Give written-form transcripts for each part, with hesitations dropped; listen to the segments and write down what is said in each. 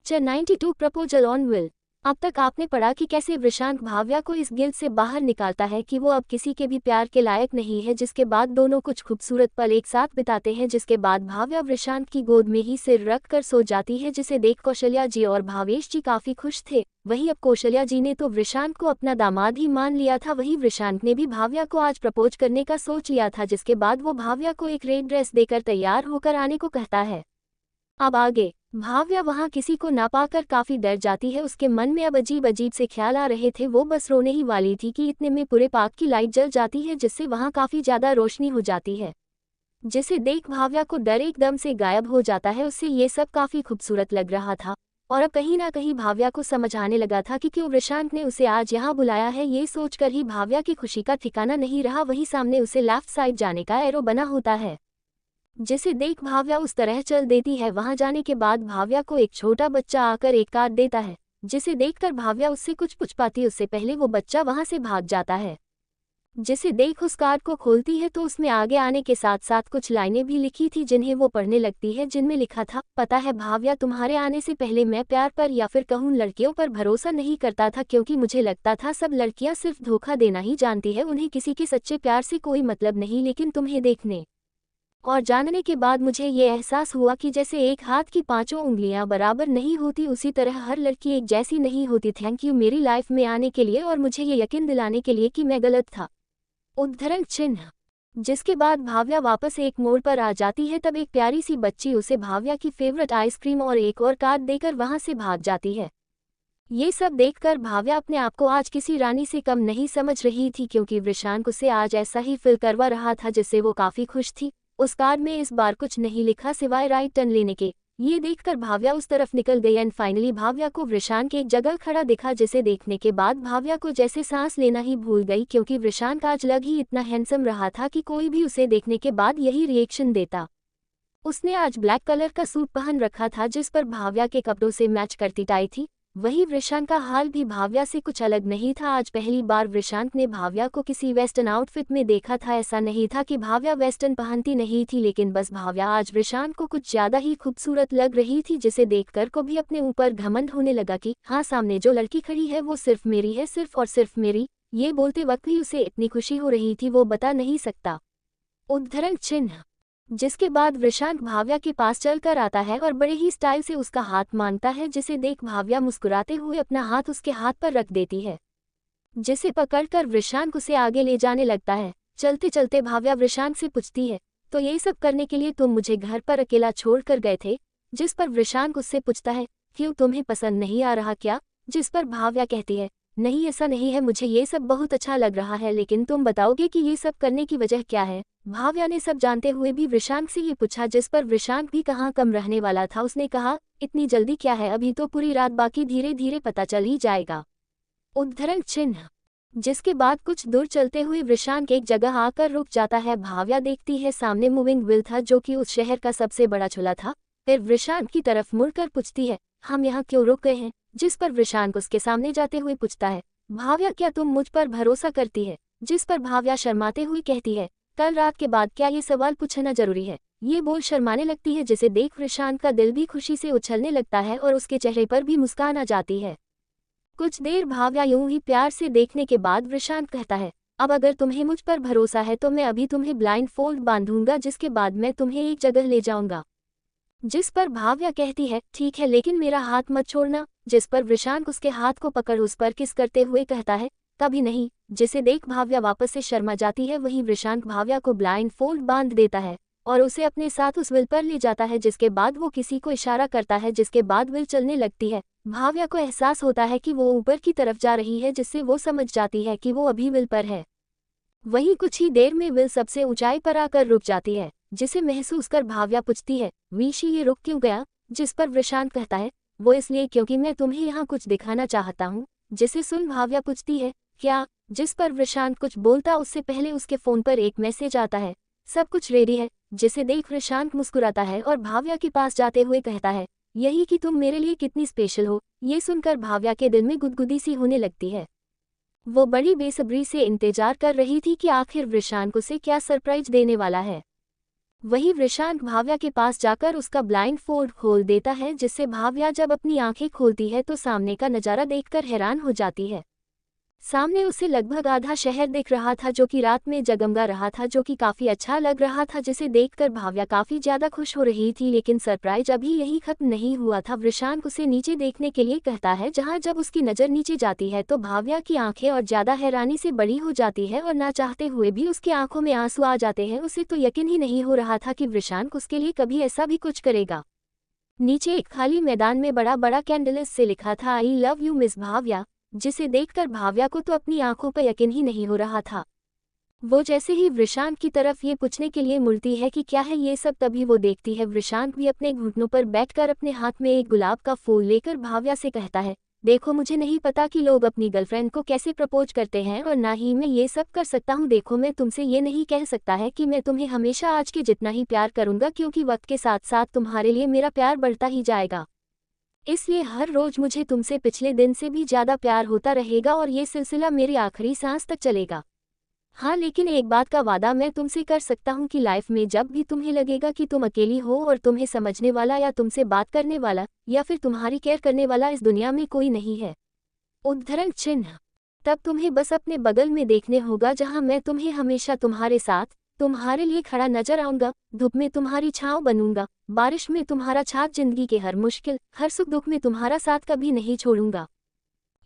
Chapter 92 proposal on will. अब तक आपने पढ़ा कि कैसे वृषांक भाव्या को इस गिल्ट से बाहर निकालता है कि वो अब किसी के भी प्यार के लायक नहीं है, जिसके बाद दोनों कुछ खूबसूरत पल एक साथ बिताते हैं, जिसके बाद भाव्या वृषांक की गोद में ही सिर रख कर सो जाती है, जिसे देख कौशल्या जी और भावेश जी काफी खुश थे। वहीं अब कौशल्या जी ने तो वृषांक को अपना दामाद ही मान लिया था, वहीं वृषांक ने भी भाव्या को आज प्रपोज करने का सोच लिया था, जिसके बाद वो भाव्या को एक रेड ड्रेस देकर तैयार होकर आने को कहता है। अब आगे भाव्या वहां किसी को ना पाकर काफी डर जाती है। उसके मन में अब अजीब अजीब से ख्याल आ रहे थे। वो बस रोने ही वाली थी कि इतने में पूरे पार्क की लाइट जल जाती है, जिससे वहां काफी ज्यादा रोशनी हो जाती है, जिसे देख भाव्या को डर एकदम से गायब हो जाता है। उससे ये सब काफी खूबसूरत लग रहा था और अब कहीं ना कहीं भाव्या को समझ आने लगा था कि क्यों वृषांक ने उसे आज यहाँ बुलाया है। ये सोचकर ही भाव्या की खुशी का ठिकाना नहीं रहा। वहीं सामने उसे लेफ्ट साइड जाने का एरो बना होता है, जिसे देख भाव्या उस तरह चल देती है। वहां जाने के बाद भाव्या को एक छोटा बच्चा आकर एक कार्ड देता है, जिसे देखकर भाव्या उससे कुछ पूछ पाती उससे पहले वो बच्चा वहां से भाग जाता है। जिसे देख उस कार्ड को खोलती है तो उसमें आगे आने के साथ साथ कुछ लाइनें भी लिखी थी, जिन्हें वो पढ़ने लगती है, जिनमें लिखा था, पता है भाव्या, तुम्हारे आने से पहले मैं प्यार पर या फिर कहूँ लड़कियों पर भरोसा नहीं करता था, क्योंकि मुझे लगता था सब लड़कियां सिर्फ धोखा देना ही जानती है, उन्हें किसी के सच्चे प्यार से कोई मतलब नहीं। लेकिन तुम्हें देखने और जानने के बाद मुझे ये एहसास हुआ कि जैसे एक हाथ की पांचों उंगलियां बराबर नहीं होती, उसी तरह हर लड़की एक जैसी नहीं होती। थैंक यू मेरी लाइफ में आने के लिए और मुझे ये यकीन दिलाने के लिए कि मैं गलत था। उद्धरण चिन्ह। जिसके बाद भाव्या वापस एक मोड़ पर आ जाती है। तब एक प्यारी सी बच्ची उसे भाव्या की फेवरेट आइसक्रीम और एक और कार्ड देकर वहां से भाग जाती है। ये सब देखकर भाव्या अपने आप को आज किसी रानी से कम नहीं समझ रही थी, क्योंकि वृषांक उसे आज ऐसा ही फील करवा रहा था, जिससे वो काफी खुश थी। उस कार्ड में इस बार कुछ नहीं लिखा सिवाय राइट टर्न लेने के। ये देखकर भाव्या उस तरफ निकल गई एंड फाइनली भाव्या को वृषांक एक जगह खड़ा दिखा, जिसे देखने के बाद भाव्या को जैसे सांस लेना ही भूल गई, क्योंकि वृषांक आज लग ही इतना हैंडसम रहा था कि कोई भी उसे देखने के बाद यही रिएक्शन देता। उसने आज ब्लैक कलर का सूट पहन रखा था, जिस पर भाव्या के कपड़ों से मैच करती टाई थी। वहीं वृषांक का हाल भी भाव्या से कुछ अलग नहीं था। आज पहली बार वृषांक ने भाव्या को किसी वेस्टर्न आउटफिट में देखा था। ऐसा नहीं था कि भाव्या वेस्टर्न पहनती नहीं थी, लेकिन बस भाव्या आज वृषांक को कुछ ज्यादा ही खूबसूरत लग रही थी, जिसे देखकर को भी अपने ऊपर घमंड होने लगा कि हाँ, सामने जो लड़की खड़ी है वो सिर्फ मेरी है, सिर्फ और सिर्फ मेरी। ये बोलते वक्त भी उसे इतनी खुशी हो रही थी, वो बता नहीं सकता। उद्धरण चिन्ह। जिसके बाद वृषांक भाव्या के पास चलकर आता है और बड़े ही स्टाइल से उसका हाथ मांगता है, जिसे देख भाव्या मुस्कुराते हुए अपना हाथ उसके हाथ पर रख देती है, जिसे पकड़कर वृषांक उसे आगे ले जाने लगता है। चलते चलते भाव्या वृषांक से पूछती है, तो ये सब करने के लिए तुम मुझे घर पर अकेला छोड़कर गए थे? जिस पर वृषांक उससे पूछता है, क्यों, तुम्हें पसंद नहीं आ रहा क्या? जिस पर भाव्या कहती है, नहीं ऐसा नहीं है, मुझे ये सब बहुत अच्छा लग रहा है, लेकिन तुम बताओगे कि ये सब करने की वजह क्या है? भाव्या ने सब जानते हुए भी वृषांक से ये पूछा, जिस पर वृषांक भी कहाँ कम रहने वाला था। उसने कहा, इतनी जल्दी क्या है, अभी तो पूरी रात बाकी, धीरे धीरे पता चल ही जाएगा। उद्धरण चिन्ह। जिसके बाद कुछ दूर चलते हुए वृषांक एक जगह आकर रुक जाता है। भाव्या देखती है सामने मूविंग व्हील था, जो कि उस शहर का सबसे बड़ा चूल्हा था। फिर वृषांक की तरफ मुड़कर पूछती है, हम यहाँ क्यों रुक गए हैं? जिस पर वृषांक उसके सामने जाते हुए पूछता है, भाव्या, क्या तुम मुझ पर भरोसा करती है? जिस पर भाव्या शर्माते हुए कहती है, कल रात के बाद क्या ये सवाल पूछना जरूरी है? ये बोल शर्माने लगती है, जिसे देख वृषांक का दिल भी खुशी से उछलने लगता है और उसके चेहरे पर भी मुस्कान आ जाती है। कुछ देर भाव्या यूं ही प्यार से देखने के बाद वृषांक कहता है, अब अगर तुम्हें मुझ पर भरोसा है तो मैं अभी तुम्हें ब्लाइंड फोल्ड बांधूंगा, जिसके बाद मैं तुम्हें एक जगह ले जाऊंगा। जिस पर भाव्या कहती है, ठीक है, लेकिन मेरा हाथ मत छोड़ना। जिस पर वृषांक उसके हाथ को पकड़ उस पर किस करते हुए कहता है, कभी नहीं। जिसे देख भाव्या वापस से शर्मा जाती है। वहीं वृषांक भाव्या को ब्लाइंड फोल्ड बांध देता है और उसे अपने साथ उस व्हील पर ले जाता है, जिसके बाद वो किसी को इशारा करता है, जिसके बाद व्हील चलने लगती है। भाव्या को एहसास होता है कि वो ऊपर की तरफ जा रही है, जिससे वो समझ जाती है कि वो अभी व्हील पर है। वहीं कुछ ही देर में व्हील सबसे ऊंचाई पर आकर रुक जाती है, जिसे महसूस कर भाव्या पूछती है, वीशी, ये रुक क्यों गया? जिस पर वृषांक कहता है, वो इसलिए क्योंकि मैं तुम्हें यहाँ कुछ दिखाना चाहता हूँ। जिसे सुन भाव्या पूछती है, क्या? जिस पर वृषांक कुछ बोलता उससे पहले उसके फोन पर एक मैसेज आता है, सब कुछ रेडी है। जिसे देख वृषांक मुस्कुराता है और भाव्या के पास जाते हुए कहता है, यही कि तुम मेरे लिए कितनी स्पेशल हो। ये सुनकर भाव्या के दिल में गुदगुदी सी होने लगती है। वो बड़ी बेसब्री से इंतजार कर रही थी कि आखिर वृषांक उसे क्या सरप्राइज देने वाला है। वही वृषांक भाव्या के पास जाकर उसका ब्लाइंड फोल्ड खोल देता है, जिससे भाव्या जब अपनी आंखें खोलती है तो सामने का नज़ारा देखकर हैरान हो जाती है। सामने उसे लगभग आधा शहर दिख रहा था जो कि रात में जगमगा रहा था, जो कि काफ़ी अच्छा लग रहा था, जिसे देखकर भाव्या काफ़ी ज़्यादा खुश हो रही थी। लेकिन सरप्राइज अभी यही खत्म नहीं हुआ था। वृषांक उसे नीचे देखने के लिए कहता है, जहां जब उसकी नज़र नीचे जाती है तो भाव्या की आंखें और ज़्यादा हैरानी से बड़ी हो जाती है और ना चाहते हुए भी उसकी आंखों में आंसू आ जाते हैं। उसे तो यकीन ही नहीं हो रहा था कि वृषांक उसके लिए कभी ऐसा भी कुछ करेगा। नीचे एक खाली मैदान में बड़ा बड़ा कैंडल्स से लिखा था, आई लव यू मिस भाव्या, जिसे देखकर भाव्या को तो अपनी आंखों पर यकीन ही नहीं हो रहा था। वो जैसे ही वृषांक की तरफ ये पूछने के लिए मुड़ती है कि क्या है ये सब, तभी वो देखती है वृषांक भी अपने घुटनों पर बैठकर अपने हाथ में एक गुलाब का फूल लेकर भाव्या से कहता है, देखो मुझे नहीं पता कि लोग अपनी गर्लफ्रेंड को कैसे प्रपोज करते हैं और ना ही मैं ये सब कर सकता हूँ। देखो मैं तुमसे ये नहीं कह सकता है कि मैं तुम्हें हमेशा आज के जितना ही प्यार करूँगा, क्योंकि वक्त के साथ साथ तुम्हारे लिए मेरा प्यार बढ़ता ही जाएगा। इसलिए हर रोज मुझे तुमसे पिछले दिन से भी ज़्यादा प्यार होता रहेगा और ये सिलसिला मेरी आखिरी सांस तक चलेगा। हाँ, लेकिन एक बात का वादा मैं तुमसे कर सकता हूँ कि लाइफ में जब भी तुम्हें लगेगा कि तुम अकेली हो और तुम्हें समझने वाला या तुमसे बात करने वाला या फिर तुम्हारी केयर करने वाला इस दुनिया में कोई नहीं है, उद्धरण चिन्ह, तब तुम्हें बस अपने बगल में देखने होगा, जहाँ मैं तुम्हें हमेशा तुम्हारे साथ, तुम्हारे लिए खड़ा नजर आऊंगा। धूप में तुम्हारी छांव बनूंगा, बारिश में तुम्हारा छाप, जिंदगी के हर मुश्किल हर सुख दुख में तुम्हारा साथ कभी नहीं छोड़ूंगा।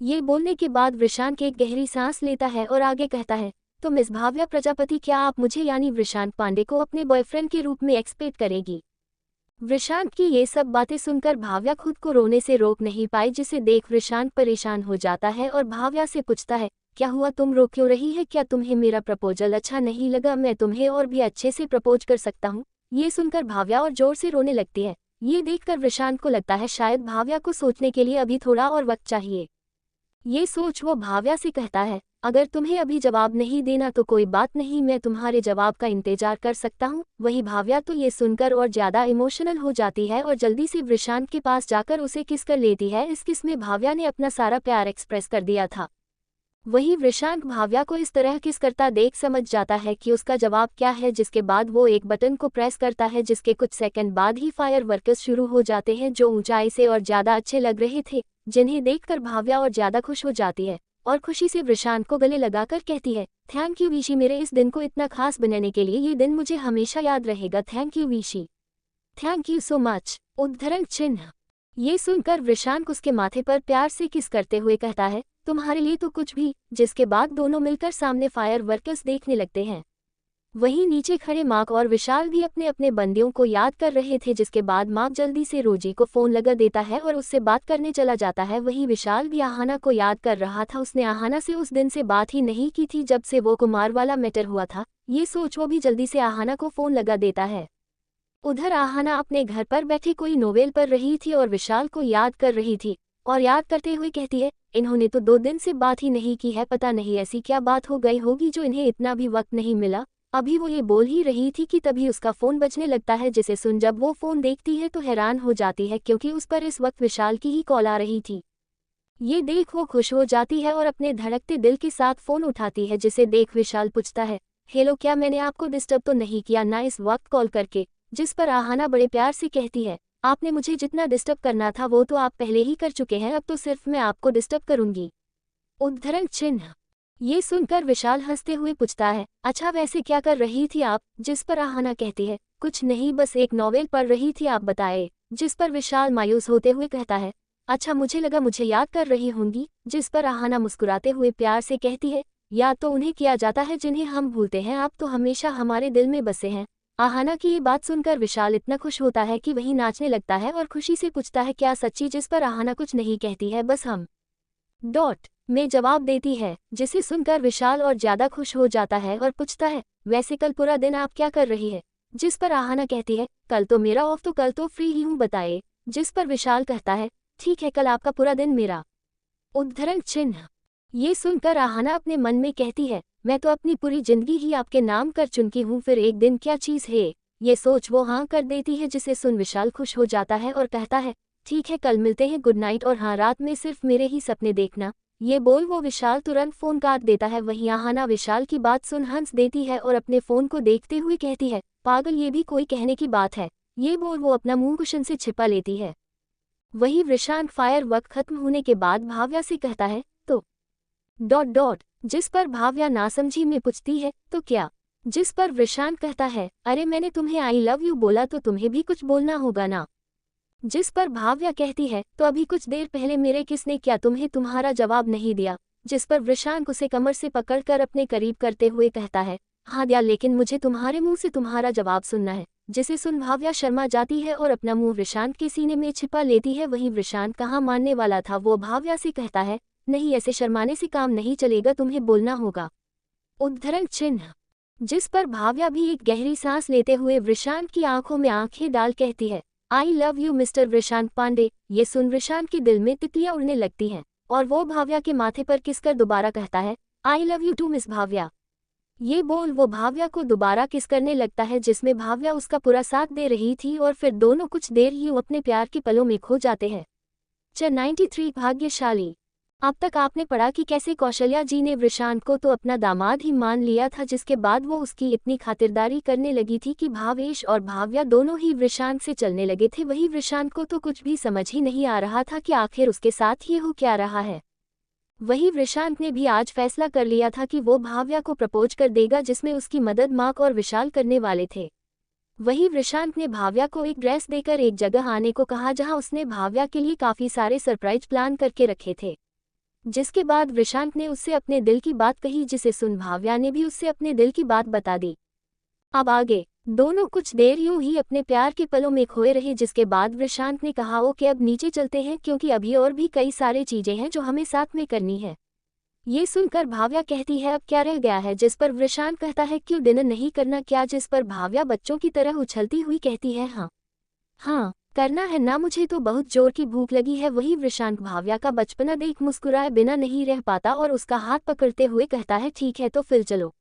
ये बोलने के बाद वृषांक एक गहरी सांस लेता है और आगे कहता है, तो मिस भाव्या प्रजापति, क्या आप मुझे यानी वृषांक पांडे को अपने बॉयफ्रेंड के रूप में एक्सपेक्ट करेगी? वृषांक की ये सब बातें सुनकर भाव्या खुद को रोने से रोक नहीं पाई, जिसे देख वृषांक परेशान हो जाता है और भाव्या से पूछता है, क्या हुआ, तुम रो क्यों रही है? क्या तुम्हें मेरा प्रपोजल अच्छा नहीं लगा? मैं तुम्हें और भी अच्छे से प्रपोज कर सकता हूँ। ये सुनकर भाव्या और जोर से रोने लगती है। ये देखकर वृषांक को लगता है शायद भाव्या को सोचने के लिए अभी थोड़ा और वक्त चाहिए। ये सोच वो भाव्या से कहता है, अगर तुम्हें अभी जवाब नहीं देना तो कोई बात नहीं, मैं तुम्हारे जवाब का इंतजार कर सकता हूँ। वही भाव्या तो ये सुनकर और ज़्यादा इमोशनल हो जाती है और जल्दी से वृषांक के पास जाकर उसे किस कर लेती है। इस किस में भाव्या ने अपना सारा प्यार एक्सप्रेस कर दिया था। वही वृषांक भाव्या को इस तरह किस करता देख समझ जाता है कि उसका जवाब क्या है, जिसके बाद वो एक बटन को प्रेस करता है, जिसके कुछ सेकंड बाद ही फायर वर्कर्स शुरू हो जाते हैं, जो ऊंचाई से और ज़्यादा अच्छे लग रहे थे, जिन्हें देखकर भाव्या और ज़्यादा खुश हो जाती है और खुशी से वृषांक को गले लगाकर कहती है, थैंक यू विशी, मेरे इस दिन को इतना खास बनाने के लिए। ये दिन मुझे हमेशा याद रहेगा। थैंक यू विशी, थैंक यू सो मच, उद्धरण चिन्ह। ये सुनकर वृषांक उसके माथे पर प्यार से किस करते हुए कहता है, तुम्हारे लिए तो कुछ भी। जिसके बाद दोनों मिलकर सामने फायर वर्कर्स देखने लगते हैं। वहीं नीचे खड़े मार्क और विशाल भी अपने अपने बंदियों को याद कर रहे थे, जिसके बाद मार्क जल्दी से रोजी को फोन लगा देता है और उससे बात करने चला जाता है। वहीं विशाल भी आहाना को याद कर रहा था। उसने आहाना से उस दिन से बात ही नहीं की थी जब से वो कुमार वाला मैटर हुआ था। ये सोच वो भी जल्दी से आहाना को फोन लगा देता है। उधर आहाना अपने घर पर बैठी कोई नोवेल पढ़ रही थी और विशाल को याद कर रही थी और याद करते हुए कहती है, इन्होंने तो 2 दिन से बात ही नहीं की है, पता नहीं ऐसी क्या बात हो गई होगी जो इन्हें इतना भी वक्त नहीं मिला। अभी वो ये बोल ही रही थी कि तभी उसका फ़ोन बजने लगता है, जिसे सुन जब वो फ़ोन देखती है तो हैरान हो जाती है, क्योंकि उस पर इस वक्त विशाल की ही कॉल आ रही थी। ये देख वो खुश हो जाती है और अपने धड़कते दिल के साथ फ़ोन उठाती है, जिसे देख विशाल पूछता है, हेलो, क्या मैंने आपको डिस्टर्ब तो नहीं किया ना इस वक्त कॉल करके? जिस पर आहाना बड़े प्यार से कहती है, आपने मुझे जितना डिस्टर्ब करना था वो तो आप पहले ही कर चुके हैं, अब तो सिर्फ मैं आपको डिस्टर्ब करूंगी, उद्धरण चिन्ह। ये सुनकर विशाल हंसते हुए पूछता है, अच्छा वैसे क्या कर रही थी आप? जिस पर आहाना कहती है, कुछ नहीं, बस एक नॉवेल पढ़ रही थी, आप बताए? जिस पर विशाल मायूस होते हुए कहता है, अच्छा मुझे लगा मुझे याद कर रही होंगी। जिस पर आहाना मुस्कुराते हुए प्यार से कहती है, याद तो उन्हें किया जाता है जिन्हें हम भूलते हैं, आप तो हमेशा हमारे दिल में बसे हैं। आहाना की ये बात सुनकर विशाल इतना खुश होता है कि वही नाचने लगता है और खुशी से पूछता है, क्या सच्ची? जिस पर आहाना कुछ नहीं कहती है, बस हम डॉट में जवाब देती है, जिसे सुनकर विशाल और ज्यादा खुश हो जाता है और पूछता है, वैसे कल पूरा दिन आप क्या कर रही है? जिस पर आहाना कहती है, कल तो मेरा ऑफ, तो कल तो फ्री ही हूँ, बताए? जिस पर विशाल कहता है, ठीक है, कल आपका पूरा दिन मेरा, उद्धरण चिन्ह। ये सुनकर आहाना अपने मन में कहती है, मैं तो अपनी पूरी जिंदगी ही आपके नाम कर चुकी हूँ, फिर एक दिन क्या चीज़ है? ये सोच वो हाँ कर देती है, जिसे सुन विशाल खुश हो जाता है और कहता है, ठीक है, कल मिलते हैं, गुड नाइट, और हाँ, रात में सिर्फ मेरे ही सपने देखना। ये बोल वो विशाल तुरंत फोन काट देता है। वहीं आहाना विशाल की बात सुन हंस देती है और अपने फोन को देखते हुए कहती है, पागल, ये भी कोई कहने की बात है। ये बोल वो अपना मुंह कुशन से छिपा लेती है। वही विशांत फायर वक्त खत्म होने के बाद भाव्या से कहता है, तो ... जिस पर भाव्या नासमझी में पूछती है, तो क्या? जिस पर विशांत कहता है, अरे मैंने तुम्हें आई लव यू बोला तो तुम्हें भी कुछ बोलना होगा ना। जिस पर भाव्या कहती है, तो अभी कुछ देर पहले मेरे किस ने क्या तुम्हें तुम्हारा जवाब नहीं दिया। जिस पर विशांत उसे कमर से पकड़कर अपने करीब करते हुए कहता है, हाँ दिया, लेकिन मुझे तुम्हारे मुंह से तुम्हारा जवाब सुनना है। जिसे सुन भाव्या शर्मा जाती है और अपना मुंह विशांत के सीने में छिपा लेती है। वहीं विशांत कहाँ मानने वाला था, वो भाव्या से कहता है, नहीं, ऐसे शर्माने से काम नहीं चलेगा, तुम्हें बोलना होगा। उद्धरण चिन्ह। जिस पर भाव्या भी एक गहरी सांस लेते हुए विशांत की आंखों में आंखें डाल कहती है, I love you mister Vishant Pandey. ये सुन विशांत के दिल में तितलियां उड़ने लगती हैं और वो भाव्या के माथे पर किसकर दोबारा कहता है, I love you too miss Bhavya. ये बोल वो भाव्या को दोबारा किस करने लगता है, जिसमें भाव्या उसका पूरा साथ दे रही थी और फिर दोनों कुछ देर यूं अपने प्यार के पलों में खो जाते हैं। 93 भाग्यशाली। अब तक आपने पढ़ा कि कैसे कौशल्या जी ने विशांत को तो अपना दामाद ही मान लिया था, जिसके बाद वो उसकी इतनी खातिरदारी करने लगी थी कि भावेश और भाव्या दोनों ही विशांत से चलने लगे थे। वहीं विशांत को तो कुछ भी समझ ही नहीं आ रहा था कि आखिर उसके साथ ये हो क्या रहा है। वहीं विशांत ने भी आज फैसला कर लिया था कि वो भाव्या को प्रपोज कर देगा, जिसमें उसकी मदद मार्क और विशाल करने वाले थे। वहीं विशांत ने भाव्या को एक ड्रेस देकर एक जगह आने को कहा जहां उसने भाव्या के लिए काफ़ी सारे सरप्राइज प्लान करके रखे थे। जिसके बाद विशांत ने उससे अपने दिल की बात कही, जिसे सुन भाव्या ने भी उससे अपने दिल की बात बता दी। अब आगे दोनों कुछ देर यूं ही अपने प्यार के पलों में खोए रहे, जिसके बाद विशांत ने कहा, ओके अब नीचे चलते हैं, क्योंकि अभी और भी कई सारे चीजें हैं जो हमें साथ में करनी है। ये सुनकर भाव्या कहती है, अब क्या रह गया है। जिस पर विशांत कहता है, क्यों डिनर नहीं करना क्या। जिस पर भाव्या बच्चों की तरह उछलती हुई कहती है, हाँ करना है ना, मुझे तो बहुत जोर की भूख लगी है। वही विशांत भाव्या का बचपना देख मुस्कुराए बिना नहीं रह पाता और उसका हाथ पकड़ते हुए कहता है, ठीक है तो फिर चलो।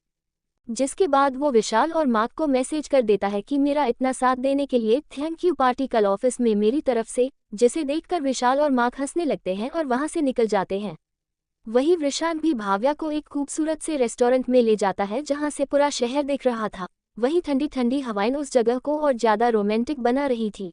जिसके बाद वो विशाल और मार्क को मैसेज कर देता है कि मेरा इतना साथ देने के लिए थैंक यू, पार्टी कल ऑफिस में मेरी तरफ से। जिसे देखकर विशाल और मार्क हंसने लगते हैं और वहां से निकल जाते हैं। वही विशांत भी भाव्या को एक खूबसूरत से रेस्टोरेंट में ले जाता है जहां से पूरा शहर दिख रहा था। वहीं ठंडी ठंडी हवाएं उस जगह को और ज्यादा रोमांटिक बना रही थी,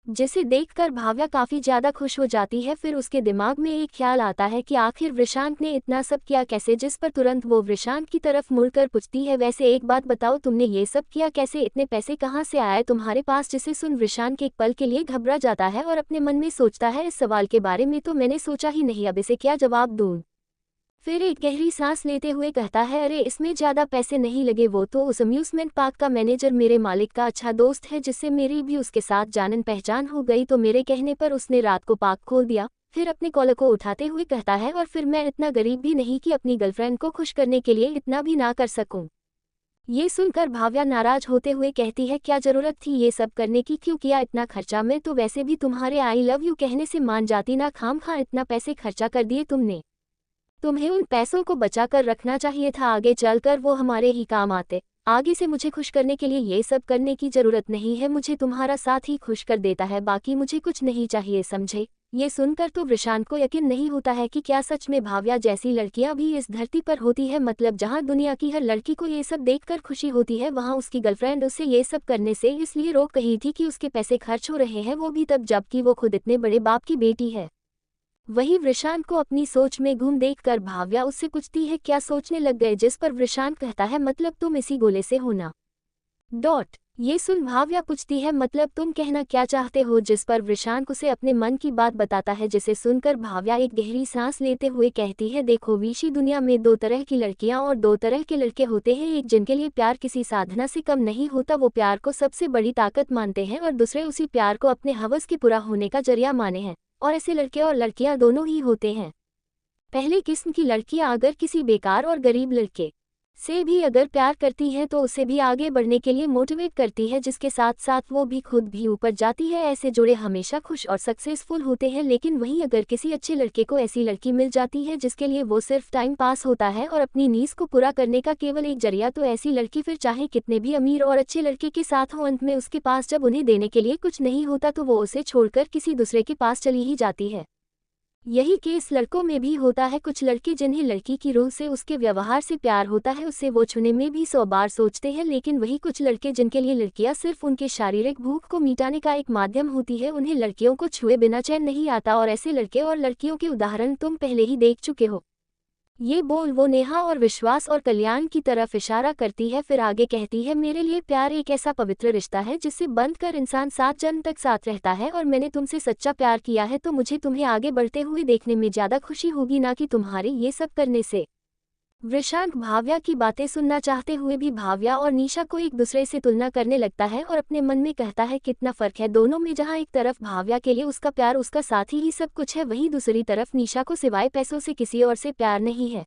जिसे देखकर भाव्या काफी ज्यादा खुश हो जाती है। फिर उसके दिमाग में एक ख्याल आता है कि आखिर विशांत ने इतना सब किया कैसे। जिस पर तुरंत वो विशांत की तरफ मुड़कर पूछती है, वैसे एक बात बताओ, तुमने ये सब किया कैसे, इतने पैसे कहाँ से आए तुम्हारे पास। जिसे सुन विशांत एक पल के लिए घबरा जाता है और अपने मन में सोचता है, इस सवाल के बारे में तो मैंने सोचा ही नहीं, अब इसे क्या जवाब दूं। फिर एक गहरी सांस लेते हुए कहता है, अरे इसमें ज़्यादा पैसे नहीं लगे, वो तो उस अम्यूज़मेंट पार्क का मैनेजर मेरे मालिक का अच्छा दोस्त है, जिससे मेरी भी उसके साथ जानन पहचान हो गई, तो मेरे कहने पर उसने रात को पार्क खोल दिया। फिर अपने कॉलर को उठाते हुए कहता है, और फिर मैं इतना गरीब भी नहीं कि अपनी गर्लफ्रेंड को खुश करने के लिए इतना भी ना कर सकूं। ये सुनकर भाव्या नाराज होते हुए कहती है, क्या जरूरत थी ये सब करने की, क्यों किया इतना खर्चा। मैं तो वैसे भी तुम्हारे आई लव यू कहने से मान जाती ना, खामखा इतना पैसे खर्चा कर दिए तुमने। तुम्हें उन पैसों को बचा कर रखना चाहिए था, आगे चलकर वो हमारे ही काम आते। आगे से मुझे खुश करने के लिए ये सब करने की जरूरत नहीं है, मुझे तुम्हारा साथ ही खुश कर देता है, बाकी मुझे कुछ नहीं चाहिए, समझे। ये सुनकर तो विशांत को यकीन नहीं होता है कि क्या सच में भाव्या जैसी लड़कियां भी इस धरती पर होती है। मतलब जहां दुनिया की हर लड़की को ये सब देखकर खुशी होती है, वहां उसकी गर्लफ्रेंड उसे ये सब करने से इसलिए रोक रही थी कि उसके पैसे खर्च हो रहे हैं, वो भी तब जबकि वो खुद इतने बड़े बाप की बेटी है। वही विशांत को अपनी सोच में घूम देखकर भाव्या उससे पूछती है, क्या सोचने लग गए। जिस पर विशांत कहता है, मतलब तुम इसी गोले से हो ना। ये सुन भाव्या पूछती है, मतलब तुम कहना क्या चाहते हो। जिस पर विशांत उसे अपने मन की बात बताता है, जिसे सुनकर भाव्या एक गहरी सांस लेते हुए कहती है, देखो विशी, दुनिया में दो तरह की लड़कियां और दो तरह के लड़के होते हैं। एक जिनके लिए प्यार किसी साधना से कम नहीं होता, वो प्यार को सबसे बड़ी ताकत मानते हैं, और दूसरे उसी प्यार को अपने हवस के पूरा होने का जरिया माने हैं। और ऐसे लड़के और लड़कियां दोनों ही होते हैं। पहले किस्म की लड़कियां अगर किसी बेकार और गरीब लड़के से भी अगर प्यार करती हैं तो उसे भी आगे बढ़ने के लिए मोटिवेट करती है, जिसके साथ साथ वो भी खुद भी ऊपर जाती है। ऐसे जोड़े हमेशा खुश और सक्सेसफुल होते हैं। लेकिन वहीं अगर किसी अच्छे लड़के को ऐसी लड़की मिल जाती है जिसके लिए वो सिर्फ टाइम पास होता है और अपनी नीड्स को पूरा करने का केवल एक जरिया, तो ऐसी लड़की फिर चाहे कितने भी अमीर और अच्छे लड़के के साथ हो, अंत में उसके पास जब उन्हें देने के लिए कुछ नहीं होता तो वो उसे छोड़कर किसी दूसरे के पास चली ही जाती है। यही केस लड़कों में भी होता है। कुछ लड़के जिन्हें लड़की की रूह से, उसके व्यवहार से प्यार होता है, उससे वो छूने में भी 100 बार सोचते हैं, लेकिन वही कुछ लड़के जिनके लिए लड़कियां सिर्फ उनके शारीरिक भूख को मिटाने का एक माध्यम होती है, उन्हें लड़कियों को छुए बिना चैन नहीं आता। और ऐसे लड़के और लड़कियों के उदाहरण तुम पहले ही देख चुके हो। ये बोल वो नेहा और विश्वास और कल्याण की तरफ इशारा करती है, फिर आगे कहती है, मेरे लिए प्यार एक ऐसा पवित्र रिश्ता है जिससे बंध कर इंसान 7 जन्म तक साथ रहता है, और मैंने तुमसे सच्चा प्यार किया है, तो मुझे तुम्हें आगे बढ़ते हुए देखने में ज्यादा खुशी होगी, ना कि तुम्हारे ये सब करने से। वृषांक भाव्या की बातें सुनना चाहते हुए भी भाव्या और निशा को एक दूसरे से तुलना करने लगता है और अपने मन में कहता है कितना फर्क है दोनों में। जहां एक तरफ भाव्या के लिए उसका प्यार, उसका साथी ही सब कुछ है, वहीं दूसरी तरफ निशा को सिवाय पैसों से किसी और से प्यार नहीं है।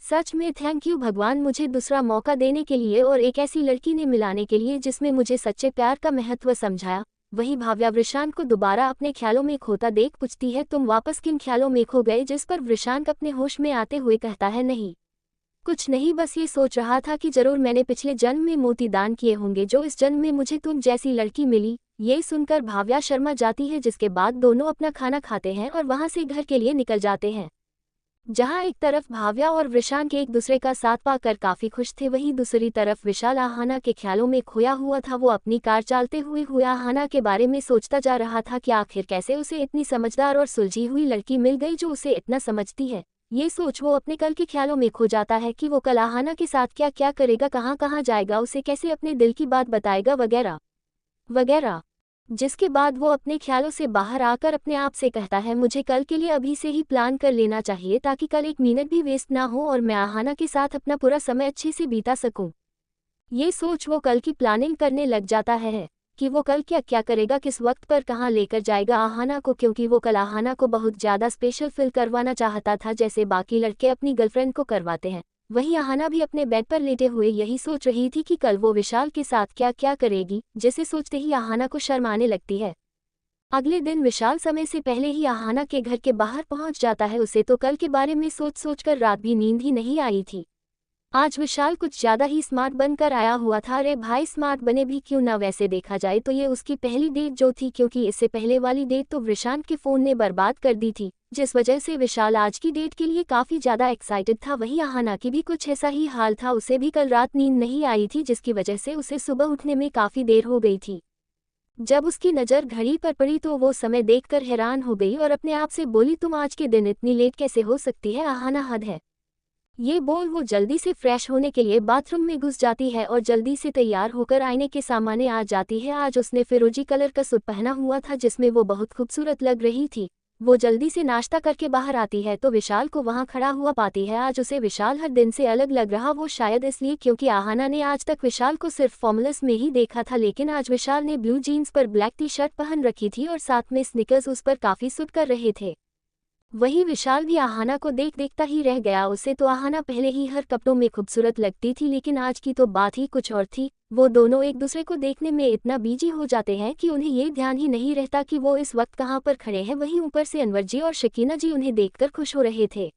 सच में थैंक यू भगवान, मुझे दूसरा मौका देने के लिए और एक ऐसी लड़की ने मिलाने के लिए जिसमें मुझे सच्चे प्यार का महत्व समझाया। वही भाव्या वृषांक को दोबारा अपने ख्यालों में खोता देख पूछती है, तुम वापस किन ख्यालों में खो गए? जिस पर वृषांक अपने होश में आते हुए कहता है, नहीं कुछ नहीं, बस ये सोच रहा था कि जरूर मैंने पिछले जन्म में मोती दान किए होंगे, जो इस जन्म में मुझे तुम जैसी लड़की मिली। ये सुनकर भाव्या शर्मा जाती है, जिसके बाद दोनों अपना खाना खाते हैं और वहां से घर के लिए निकल जाते हैं। जहां एक तरफ भाव्या और वृषांक एक दूसरे का साथ पाकर काफी खुश थे, वहीं दूसरी तरफ विशाल आहाना के ख्यालों में खोया हुआ था। वो अपनी कार चलते हुए आहाना के बारे में सोचता जा रहा था कि आखिर कैसे उसे इतनी समझदार और सुलझी हुई लड़की मिल गई जो उसे इतना समझती है। ये सोच वो अपने कल के ख्यालों में खो जाता है कि वो कल आहाना के साथ क्या क्या करेगा, कहाँ कहाँ जाएगा, उसे कैसे अपने दिल की बात बताएगा, वगैरह वगैरह। जिसके बाद वो अपने ख्यालों से बाहर आकर अपने आप से कहता है, मुझे कल के लिए अभी से ही प्लान कर लेना चाहिए, ताकि कल एक मिनट भी वेस्ट ना हो और मैं आहाना के साथ अपना पूरा समय अच्छे से बिता सकूं। ये सोच वो कल की प्लानिंग करने लग जाता है कि वो कल क्या क्या करेगा, किस वक्त पर कहाँ लेकर जाएगा आहाना को, क्योंकि वो कल आहाना को बहुत ज़्यादा स्पेशल फील करवाना चाहता था, जैसे बाकी लड़के अपनी गर्लफ्रेंड को करवाते हैं। वहीं आहाना भी अपने बेड पर लेटे हुए यही सोच रही थी कि कल वो विशाल के साथ क्या क्या करेगी, जिसे सोचते ही आहाना को शर्म आने लगती है। अगले दिन विशाल समय से पहले ही आहाना के घर के बाहर पहुंच जाता है। उसे तो कल के बारे में सोच सोचकर रात भी नींद ही नहीं आई थी। आज विशाल कुछ ज्यादा ही स्मार्ट बनकर आया हुआ था। अरे भाई, स्मार्ट बने भी क्यों ना, वैसे देखा जाए तो ये उसकी पहली डेट जो थी, क्योंकि इससे पहले वाली डेट तो वृषांक के फोन ने बर्बाद कर दी थी, जिस वजह से विशाल आज की डेट के लिए काफी ज्यादा एक्साइटेड था। वहीं आहाना की भी कुछ ऐसा ही हाल था, उसे भी कल रात नींद नहीं आई थी, जिसकी वजह से उसे सुबह उठने में काफी देर हो गई थी। जब उसकी नज़र घड़ी पर पड़ी तो वो समय देखकर हैरान हो गई और अपने आप से बोली, तुम आज के दिन इतनी लेट कैसे हो सकती है आहाना, हद है। ये बोल वो जल्दी से फ्रेश होने के लिए बाथरूम में घुस जाती है और जल्दी से तैयार होकर आईने के सामने आ जाती है। आज उसने फिरोजी कलर का सूट पहना हुआ था, जिसमें वो बहुत खूबसूरत लग रही थी। वो जल्दी से नाश्ता करके बाहर आती है तो विशाल को वहां खड़ा हुआ पाती है। आज उसे विशाल हर दिन से अलग लग रहा, वो शायद इसलिए क्योंकि आहाना ने आज तक विशाल को सिर्फ फॉर्मल्स में ही देखा था, लेकिन आज विशाल ने ब्लू जीन्स पर ब्लैक टी शर्ट पहन रखी थी और साथ में स्निकर्स उस पर काफी सूट कर रहे थे। वही विशाल भी आहाना को देखता ही रह गया। उसे तो आहाना पहले ही हर कपड़ों में खूबसूरत लगती थी, लेकिन आज की तो बात ही कुछ और थी। वो दोनों एक दूसरे को देखने में इतना बिजी हो जाते हैं कि उन्हें ये ध्यान ही नहीं रहता कि वो इस वक्त कहाँ पर खड़े हैं। वहीं ऊपर से अनवर जी और शकीना जी उन्हें देखकर खुश हो रहे थे।